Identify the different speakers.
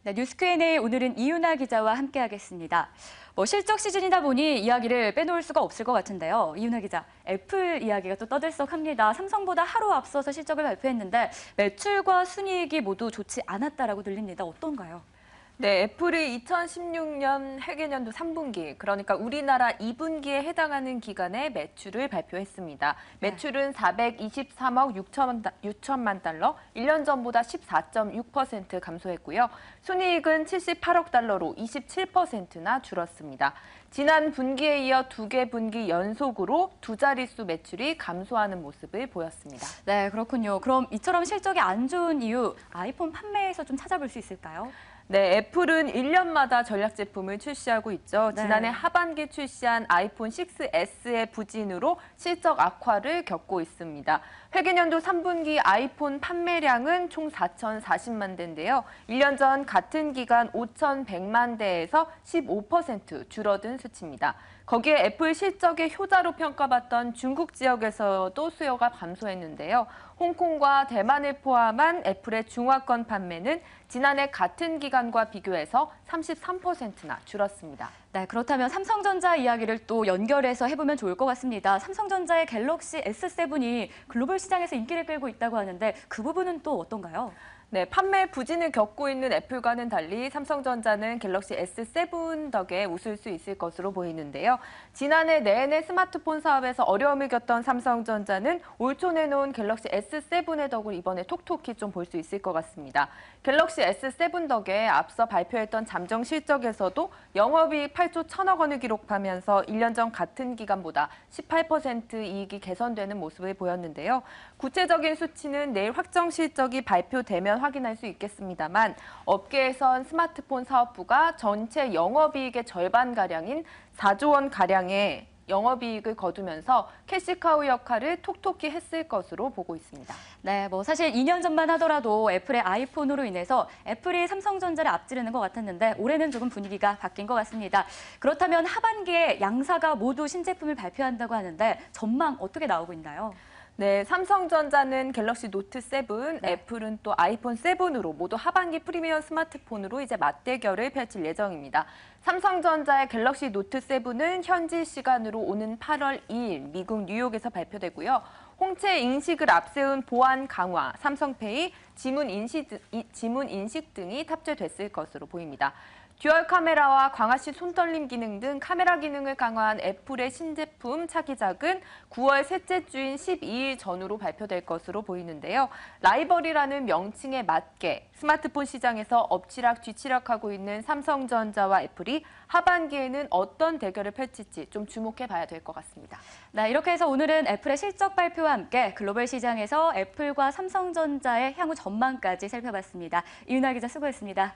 Speaker 1: 네, 뉴스 Q&A 오늘은 이윤아 기자와 함께하겠습니다. 실적 시즌이다 보니 이야기를 빼놓을 수가 없을 것 같은데요. 이윤아 기자, 애플 이야기가 또 떠들썩합니다. 삼성보다 하루 앞서서 실적을 발표했는데 매출과 순이익이 모두 좋지 않았다라고 들립니다. 어떤가요?
Speaker 2: 네, 애플이 2016년 회계년도 3분기, 그러니까 우리나라 2분기에 해당하는 기간에 매출을 발표했습니다. 매출은 423억 6천만 달러, 1년 전보다 14.6% 감소했고요. 순이익은 78억 달러로 27%나 줄었습니다. 지난 분기에 이어 두 개 분기 연속으로 두 자릿수 매출이 감소하는 모습을 보였습니다.
Speaker 1: 네, 그렇군요. 그럼 이처럼 실적이 안 좋은 이유, 아이폰 판매에서 좀 찾아볼 수 있을까요?
Speaker 2: 네, 애플은 1년마다 전략 제품을 출시하고 있죠.
Speaker 1: 네.
Speaker 2: 지난해 하반기 출시한 아이폰 6S의 부진으로 실적 악화를 겪고 있습니다. 회계년도 3분기 아이폰 판매량은 총 4,040만 대인데요. 1년 전 같은 기간 5,100만 대에서 15% 줄어든 수치입니다. 거기에 애플 실적의 효자로 평가받던 중국 지역에서도 수요가 감소했는데요. 홍콩과 대만을 포함한 애플의 중화권 판매는 지난해 같은 기간과 비교해서 33%나 줄었습니다.
Speaker 1: 네, 그렇다면 삼성전자 이야기를 또 연결해서 해보면 좋을 것 같습니다. 삼성전자의 갤럭시 S7이 글로벌 시장에서 인기를 끌고 있다고 하는데 그 부분은 또 어떤가요?
Speaker 2: 네, 판매 부진을 겪고 있는 애플과는 달리 삼성전자는 갤럭시 S7 덕에 웃을 수 있을 것으로 보이는데요. 지난해 내내 스마트폰 사업에서 어려움을 겪던 삼성전자는 올 초 내놓은 갤럭시 S7의 덕을 이번에 톡톡히 좀 볼 수 있을 것 같습니다. 갤럭시 S7 덕에 앞서 발표했던 잠정 실적에서도 영업이익 8조 1천억 원을 기록하면서 1년 전 같은 기간보다 18% 이익이 개선되는 모습을 보였는데요. 구체적인 수치는 내일 확정 실적이 발표되면 확인할 수 있겠습니다만 업계에선 스마트폰 사업부가 전체 영업이익의 절반가량인 4조 원가량의 영업이익을 거두면서 캐시카우 역할을 톡톡히 했을 것으로 보고 있습니다.
Speaker 1: 네, 사실 2년 전만 하더라도 애플의 아이폰으로 인해서 애플이 삼성전자를 앞지르는 것 같았는데 올해는 조금 분위기가 바뀐 것 같습니다. 그렇다면 하반기에 양사가 모두 신제품을 발표한다고 하는데 전망 어떻게 나오고 있나요?
Speaker 2: 네, 삼성전자는 갤럭시 노트 7,
Speaker 1: 네.
Speaker 2: 애플은 또 아이폰 7으로 모두 하반기 프리미엄 스마트폰으로 이제 맞대결을 펼칠 예정입니다. 삼성전자의 갤럭시 노트 7은 현지 시간으로 오는 8월 2일 미국 뉴욕에서 발표되고요. 홍채 인식을 앞세운 보안 강화, 삼성페이, 지문 인식 등이 탑재됐을 것으로 보입니다. 듀얼 카메라와 광화시 손떨림 기능 등 카메라 기능을 강화한 애플의 신제품 차기작은 9월 셋째 주인 12일 전후로 발표될 것으로 보이는데요. 라이벌이라는 명칭에 맞게 스마트폰 시장에서 엎치락 뒤치락하고 있는 삼성전자와 애플이 하반기에는 어떤 대결을 펼칠지 좀 주목해 봐야 될 것 같습니다.
Speaker 1: 네, 이렇게 해서 오늘은 애플의 실적 발표와 함께 글로벌 시장에서 애플과 삼성전자의 향후 전망까지 살펴봤습니다. 이윤아 기자 수고했습니다.